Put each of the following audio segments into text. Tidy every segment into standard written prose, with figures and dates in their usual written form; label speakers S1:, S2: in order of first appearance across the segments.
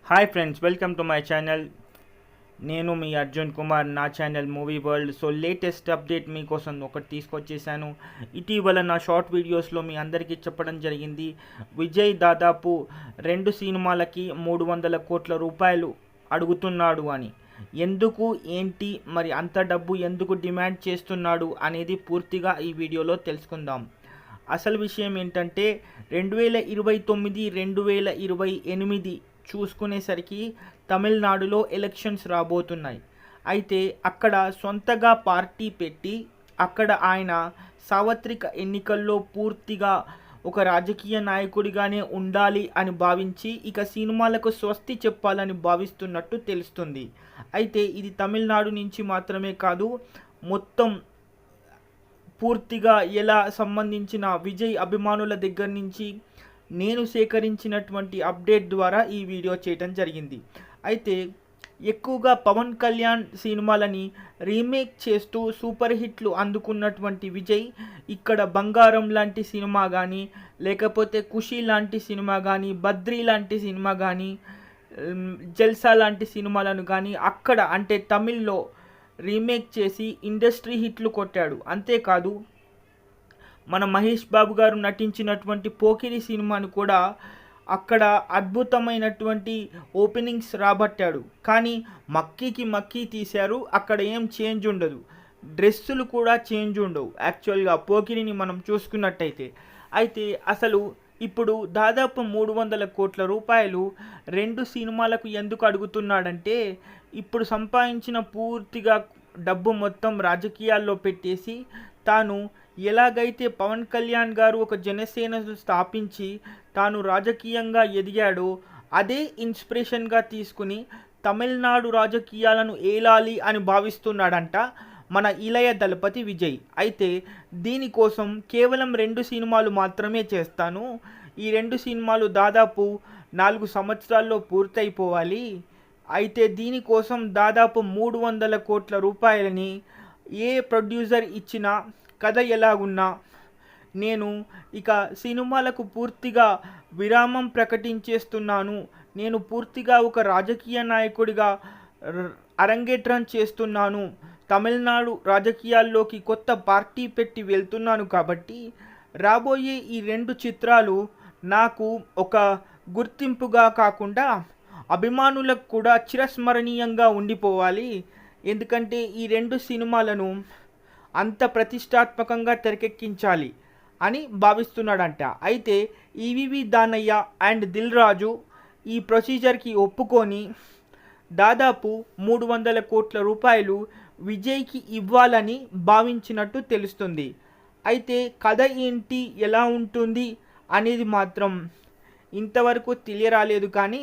S1: Hi friends, welcome to my channel. నేను మీ అర్జున్ కుమార్. నా channel movie world. So latest update మీకోసం ఒకటి తీసుకొచ్చేసాను. ఇటీవల నా షార్ట్ వీడియోస్లో మీ అందరికీ చెప్పడం జరిగింది, విజయ్ దాదాపు 2 సినిమాలకి 300 కోట్ల రూపాయలు అడుగుతున్నాడు అని. ఎందుకు, ఏంటి, మరి అంత డబ్బు ఎందుకు డిమాండ్ చేస్తున్నాడు అనేది పూర్తిగా ఈ వీడియోలో తెలుసుకుందాం. అసలు విషయం ఏంటంటే 2029 2028 చూసుకునేసరికి తమిళనాడులో ఎలక్షన్స్ రాబోతున్నాయి. అయితే అక్కడ సొంతగా పార్టీ పెట్టి అక్కడ ఆయన సార్వత్రిక ఎన్నికల్లో పూర్తిగా ఒక రాజకీయ నాయకుడిగానే ఉండాలి అని భావించి ఇక సినిమాలకు స్వస్తి చెప్పాలని భావిస్తున్నట్టు తెలుస్తుంది. అయితే ఇది తమిళనాడు నుంచి మాత్రమే కాదు, మొత్తం పూర్తిగా ఎలా సంబంధించిన విజయ్ అభిమానుల దగ్గర నుంచి నేను సేకరించినటువంటి అప్డేట్ ద్వారా ఈ వీడియో చేయటం జరిగింది. అయితే ఎక్కువగా పవన్ కళ్యాణ్ సినిమాలని రీమేక్ చేస్తూ సూపర్ హిట్లు అందుకున్నటువంటి విజయ్ ఇక్కడ బంగారం లాంటి సినిమా కానీ, లేకపోతే ఖుషి లాంటి సినిమా కానీ, బద్రీ లాంటి సినిమా కానీ, జల్సా లాంటి సినిమాలను కానీ అక్కడ అంటే తమిళ్లో రీమేక్ చేసి ఇండస్ట్రీ హిట్లు కొట్టాడు. అంతేకాదు మన మహేష్ బాబు గారు నటించినటువంటి పోకిరి సినిమాను కూడా అక్కడ అద్భుతమైనటువంటి ఓపెనింగ్స్ రాబట్టాడు. కానీ మక్కీ తీశారు, అక్కడ ఏం చేంజ్ ఉండదు, డ్రెస్సులు కూడా చేంజ్ ఉండవు యాక్చువల్గా పోకిరిని మనం చూసుకున్నట్టయితే. అయితే అసలు ఇప్పుడు దాదాపు 300 కోట్ల రూపాయలు 2 సినిమాలకు ఎందుకు అడుగుతున్నాడంటే, ఇప్పుడు సంపాదించిన పూర్తిగా డబ్బు మొత్తం రాజకీయాల్లో పెట్టేసి తాను ఎలాగైతే పవన్ కళ్యాణ్ గారు ఒక జనసేనను స్థాపించి తాను రాజకీయంగా ఎదిగాడో అదే ఇన్స్పిరేషన్గా తీసుకుని తమిళనాడు రాజకీయాలను ఏలాలి అని భావిస్తున్నాడంట మన ఇళయ దళపతి విజయ్. అయితే దీనికోసం కేవలం 2 సినిమాలు మాత్రమే చేస్తాను, ఈ 2 సినిమాలు దాదాపు 4 సంవత్సరాల్లో పూర్తయిపోవాలి. అయితే దీనికోసం దాదాపు 300 కోట్ల రూపాయలని ఏ ప్రొడ్యూసర్ ఇచ్చినా కథ ఎలాగున్నా నేను ఇక సినిమాలకు పూర్తిగా విరామం ప్రకటించేస్తున్నాను, నేను పూర్తిగా ఒక రాజకీయ నాయకుడిగా అరంగేట్రం చేస్తున్నాను, తమిళనాడు రాజకీయాల్లోకి కొత్త పార్టీ పెట్టి వెళ్తున్నాను, కాబట్టి రాబోయే ఈ 2 చిత్రాలు నాకు ఒక గుర్తింపుగా కాకుండా అభిమానులకు కూడా చిరస్మరణీయంగా ఉండిపోవాలి. ఎందుకంటే ఈ 2 సినిమాలను అంత ప్రతిష్టాత్మకంగా తెరకెక్కించాలి అని భావిస్తున్నాడంట. అయితే ఈవీవి దానయ్య అండ్ దిల్ రాజు ఈ ప్రొసీజర్కి ఒప్పుకొని దాదాపు 300 కోట్ల రూపాయలు విజయ్కి ఇవ్వాలని భావించినట్టు తెలుస్తుంది. అయితే కథ ఏంటి, ఎలా ఉంటుంది అనేది మాత్రం ఇంతవరకు తెలియరాలేదు. కానీ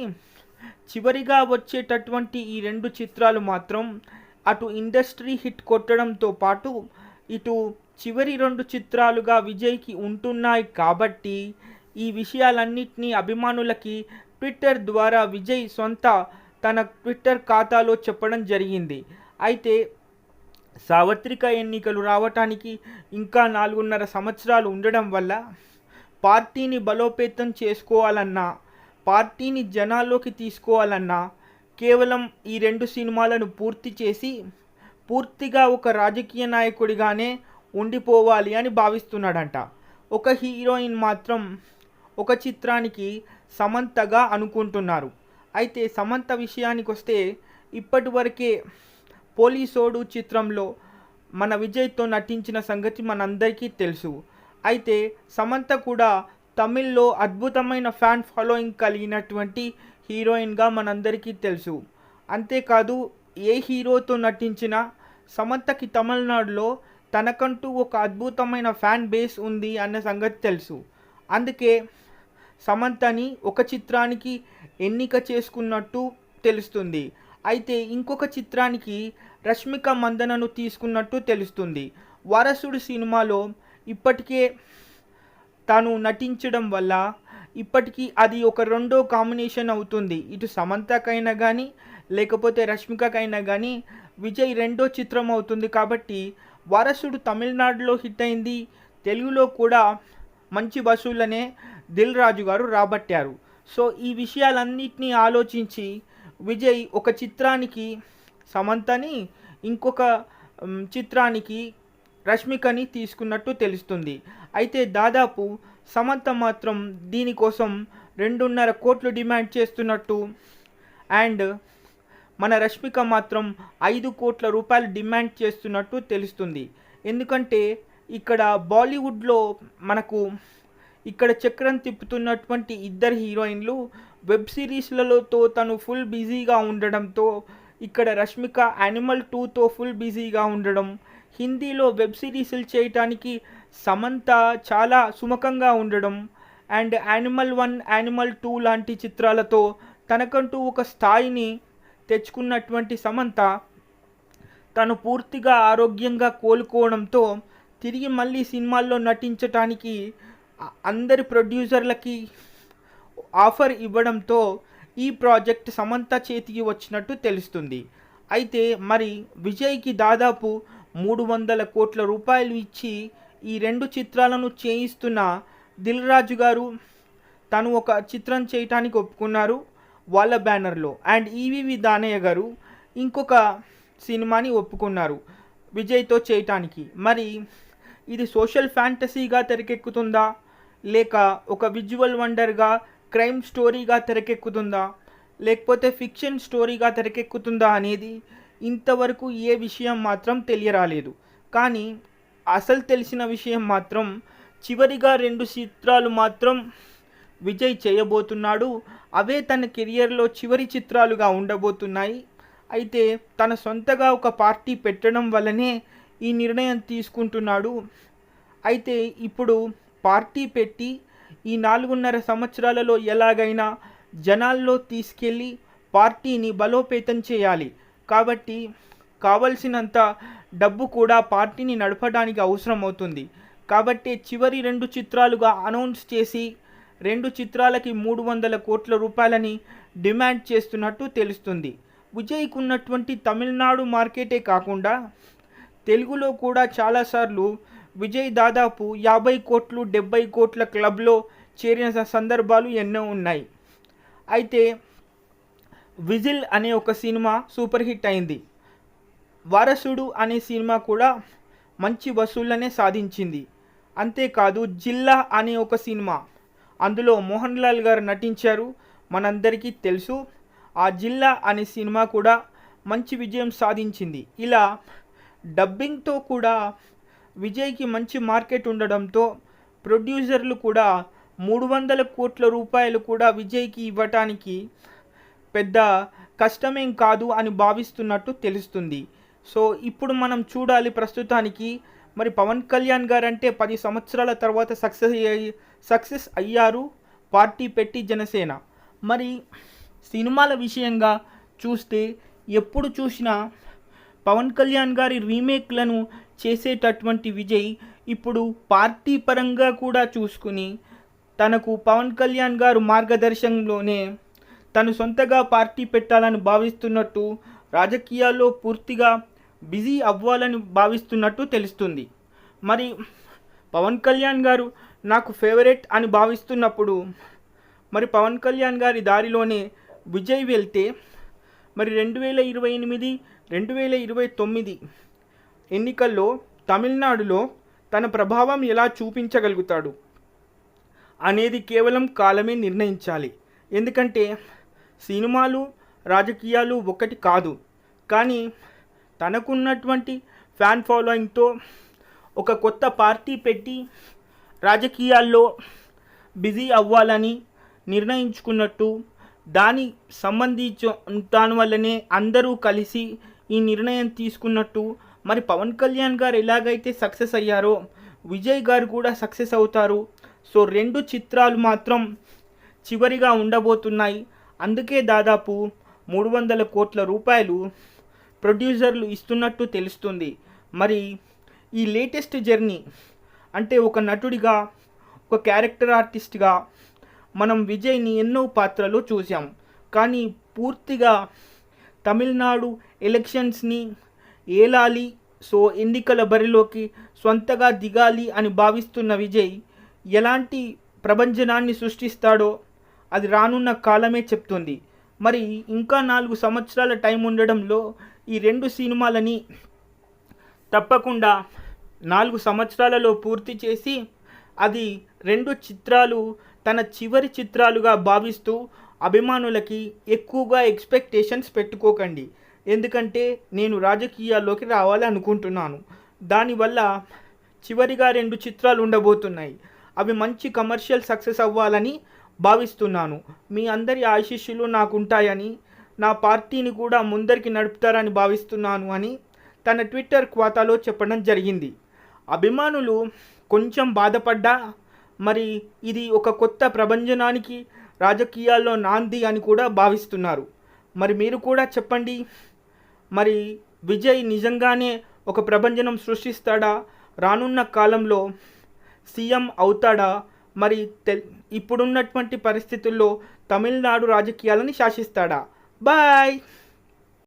S1: చివరిగా వచ్చేటటువంటి ఈ 2 చిత్రాలు మాత్రం అటు ఇండస్ట్రీ హిట్ కొట్టడంతో పాటు ఇటు చివరి 2 చిత్రాలుగా విజయ్కి ఉంటున్నాయి. కాబట్టి ఈ విషయాలన్నింటినీ అభిమానులకి ట్విట్టర్ ద్వారా విజయ్ సొంత తన ట్విట్టర్ ఖాతాలో చెప్పడం జరిగింది. అయితే సార్వత్రిక ఎన్నికలు రావటానికి ఇంకా 4.5 సంవత్సరాలు ఉండడం వల్ల పార్టీని బలోపేతం చేసుకోవాలన్నా, పార్టీని జనాల్లోకి తీసుకోవాలన్నా కేవలం ఈ 2 సినిమాలను పూర్తి చేసి పూర్తిగా ఒక రాజకీయ నాయకుడిగానే ఉండిపోవాలి అని భావిస్తున్నాడంట. ఒక హీరోయిన్ మాత్రం ఒక చిత్రానికి సమంతగా అనుకుంటున్నారు. అయితే సమంత విషయానికి వస్తే ఇప్పటి వరకే పోలీసోడు చిత్రంలో మన విజయ్తో నటించిన సంగతి మనందరికీ తెలుసు. అయితే సమంత కూడా తమిళ్లో అద్భుతమైన ఫ్యాన్ ఫాలోయింగ్ కలిగినటువంటి హీరోయిన్గా మనందరికీ తెలుసు. అంతేకాదు ఏ హీరోతో నటించినా సమంతకి తమిళనాడులో తనకంటూ ఒక అద్భుతమైన ఫ్యాన్ బేస్ ఉంది అన్న సంగతి తెలుసు. అందుకే సమంతని ఒక చిత్రానికి ఎన్నిక చేసుకున్నట్టు తెలుస్తుంది. అయితే ఇంకొక చిత్రానికి రష్మిక మందనను తీసుకున్నట్టు తెలుస్తుంది. వారసుడు సినిమాలో ఇప్పటికే తాను నటించడం వల్ల ఇప్పటికీ అది ఒక 2వ కాంబినేషన్ అవుతుంది. ఇటు సమంతకైనా కానీ లేకపోతే రష్మికకైనా కానీ విజయ్ 2వ చిత్రం అవుతుంది. కాబట్టి వారసుడు తమిళనాడులో హిట్ అయింది, తెలుగులో కూడా మంచి వసూళ్ళనే దిల్ రాజు గారు రాబట్టారు. సో ఈ విషయాలన్నిటినీ ఆలోచించి విజయ్ ఒక చిత్రానికి సమంతని, ఇంకొక చిత్రానికి రష్మికని తీసుకున్నట్టు తెలుస్తుంది. అయితే దాదాపు సమంత మాత్రం దీనికోసం 2.5 కోట్లు డిమాండ్ చేస్తున్నట్టు, అండ్ మన రష్మిక మాత్రం 5 కోట్ల రూపాయలు డిమాండ్ చేస్తున్నట్టు తెలుస్తుంది. ఎందుకంటే ఇక్కడ బాలీవుడ్లో మనకు ఇక్కడ చక్రం తిప్పుతున్నటువంటి ఇద్దరు హీరోయిన్లు వెబ్ సిరీస్లతో తను ఫుల్ బిజీగా ఉండడంతో, ఇక్కడ రష్మిక యానిమల్ 2తో ఫుల్ బిజీగా ఉండడం, హిందీలో వెబ్ సిరీస్లు చేయటానికి సమంత చాలా సుముఖంగా ఉండడం, అండ్ యానిమల్ 1, యానిమల్ 2 లాంటి చిత్రాలతో తనకంటూ ఒక స్థాయిని తెచ్చుకున్నటువంటి సమంత తను పూర్తిగా ఆరోగ్యంగా కోలుకోవడంతో తిరిగి మళ్ళీ సినిమాల్లో నటించటానికి అందరి ప్రొడ్యూసర్లకి ఆఫర్ ఇవ్వడంతో ఈ ప్రాజెక్ట్ సమంత చేతికి వచ్చినట్టు తెలుస్తుంది. అయితే మరి విజయ్కి దాదాపు 300 కోట్ల రూపాయలు ఇచ్చి ఈ 2 చిత్రాలను చేయిస్తున్న దిల్ రాజు గారు తను ఒక చిత్రం చేయటానికి ఒప్పుకున్నారు వాళ్ళ బ్యానర్లో, అండ్ ఈవీవి దానయ్య గారు ఇంకొక సినిమాని ఒప్పుకున్నారు విజయ్తో చేయటానికి. మరి ఇది సోషల్ ఫ్యాంటసీగా తెరకెక్కుతుందా, లేక ఒక విజువల్ వండర్గా క్రైమ్ స్టోరీగా తెరకెక్కుతుందా, లేకపోతే ఫిక్షన్ స్టోరీగా తెరకెక్కుతుందా అనేది ఇంతవరకు ఏ విషయం మాత్రం తెలియరాలేదు. కానీ అసలు తెలిసిన విషయం మాత్రం చివరిగా 2 చిత్రాలు మాత్రం విజయ్ చేయబోతున్నాడు. అవే తన కెరియర్లో చివరి చిత్రాలుగా ఉండబోతున్నాయి. అయితే తన సొంతగా ఒక పార్టీ పెట్టడం వల్లనే ఈ నిర్ణయం తీసుకుంటున్నాడు. అయితే ఇప్పుడు పార్టీ పెట్టి ఈ 4.5 సంవత్సరాలలో ఎలాగైనా జనాల్లో తీసుకెళ్ళి పార్టీని బలోపేతం చేయాలి. కాబట్టి కావలసినంత డబ్బు కూడా పార్టీని నడపడానికి అవసరం అవుతుంది. కాబట్టి చివరి 2 చిత్రాలుగా అనౌన్స్ చేసి 2 చిత్రాలకి 300 కోట్ల రూపాయలని డిమాండ్ చేస్తున్నట్టు తెలుస్తుంది. విజయ్కు ఉన్నటువంటి తమిళనాడు మార్కెటే కాకుండా తెలుగులో కూడా చాలాసార్లు విజయ్ దాదాపు 50 కోట్లు 70 కోట్ల క్లబ్లో చేరిన సందర్భాలు ఎన్నో ఉన్నాయి. అయితే విజిల్ అనే ఒక సినిమా సూపర్ హిట్ అయింది. వారసుడు అనే సినిమా కూడా మంచి వసూళ్లనే సాధించింది. అంతేకాదు జిల్లా అనే ఒక సినిమా, అందులో మోహన్ లాల్ గారు నటించారు, మనందరికీ తెలుసు. ఆ జిల్లా అనే సినిమా కూడా మంచి విజయం సాధించింది. ఇలా డబ్బింగ్తో కూడా విజయ్కి మంచి మార్కెట్ ఉండడంతో ప్రొడ్యూసర్లు కూడా 300 కోట్ల రూపాయలు కూడా విజయ్కి ఇవ్వటానికి పెద్ద కష్టమేం కాదు అని భావిస్తున్నట్టు తెలుస్తుంది. సో ఇప్పుడు మనం చూడాలి ప్రస్తుతానికి మరి పవన్ కళ్యాణ్ గారు అంటే 10 సంవత్సరాల తర్వాత సక్సెస్ అయ్యారు పార్టీ పెట్టి జనసేన. మరి సినిమాల విషయంగా చూస్తే ఎప్పుడు చూసినా పవన్ కళ్యాణ్ గారి రీమేక్లను చేసేటటువంటి విజయ్ ఇప్పుడు పార్టీ పరంగా కూడా చూసుకుని తనకు పవన్ కళ్యాణ్ గారు మార్గదర్శనంలోనే తను సొంతగా పార్టీ పెట్టాలని భావిస్తున్నట్టు, రాజకీయాల్లో పూర్తిగా బిజీ అవ్వాలని భావిస్తున్నట్టు తెలుస్తుంది. మరి పవన్ కళ్యాణ్ గారు నాకు ఫేవరెట్ అని భావిస్తున్నప్పుడు మరి పవన్ కళ్యాణ్ గారి దారిలోనే విజయ్ వెళ్తే మరి 2028, 2029 ఎన్నికల్లో తమిళనాడులో తన ప్రభావం ఎలా చూపించగలుగుతాడు అనేది కేవలం కాలమే నిర్ణయించాలి. ఎందుకంటే సినిమాలు రాజకీయాలు ఒకటి కాదు. కానీ తనకున్నటువంటి ఫ్యాన్ ఫాలోయింగ్తో ఒక కొత్త పార్టీ పెట్టి రాజకీయాల్లో బిజీ అవ్వాలని నిర్ణయించుకున్నట్టు, దాని దాని వల్లనే అందరూ కలిసి ఈ నిర్ణయం తీసుకున్నట్టు. మరి పవన్ కళ్యాణ్ గారు ఎలాగైతే సక్సెస్ అయ్యారో విజయ్ గారు కూడా సక్సెస్ అవుతారు. సో 2 చిత్రాలు మాత్రం చివరిగా ఉండబోతున్నాయి. అందుకే దాదాపు 300 కోట్ల రూపాయలు ప్రొడ్యూసర్లు ఇస్తున్నట్టు తెలుస్తుంది. మరి ఈ లేటెస్ట్ జర్నీ అంటే ఒక నటుడిగా, ఒక క్యారెక్టర్ ఆర్టిస్ట్గా మనం విజయ్ని ఎన్నో పాత్రలు చూసాం. కానీ పూర్తిగా తమిళనాడు ఎలక్షన్స్ని ఏలాలి, సో ఎన్నికల బరిలోకి సొంతగా దిగాలి అని భావిస్తున్న విజయ్ ఎలాంటి ప్రభంజనాన్ని సృష్టిస్తాడో అది రానున్న కాలమే చెప్తుంది. మరి ఇంకా 4 సంవత్సరాల టైం ఉండడంలో ఈ 2 సినిమాలని తప్పకుండా 4 సంవత్సరాలలో పూర్తి చేసి అది 2 చిత్రాలు తన చివరి చిత్రాలుగా భావిస్తూ అభిమానులకి ఎక్కువగా ఎక్స్పెక్టేషన్స్ పెట్టుకోకండి. ఎందుకంటే నేను రాజకీయాల్లోకి రావాలనుకుంటున్నాను. దానివల్ల చివరిగా 2 చిత్రాలు ఉండబోతున్నాయి. అవి మంచి కమర్షియల్ సక్సెస్ అవ్వాలని భావిస్తున్నాను. మీ అందరి ఆశీస్సులు నాకుంటాయని, నా పార్టీని కూడా ముందరికి నడుపుతారని భావిస్తున్నాను అని తన ట్విట్టర్ ఖాతాలో చెప్పడం జరిగింది. అభిమానులు కొంచెం బాధపడ్డా మరి ఇది ఒక కొత్త ప్రభంజనానికి రాజకీయాల్లో నాంది అని కూడా భావిస్తున్నారు. మరి మీరు కూడా చెప్పండి, మరి విజయ్ నిజంగానే ఒక ప్రభంజనం సృష్టిస్తాడా? రానున్న కాలంలో సీఎం అవుతాడా? మరి ఇప్పుడున్నటువంటి పరిస్థితుల్లో తమిళనాడు రాజకీయాలని శాసిస్తాడా? బాయ్.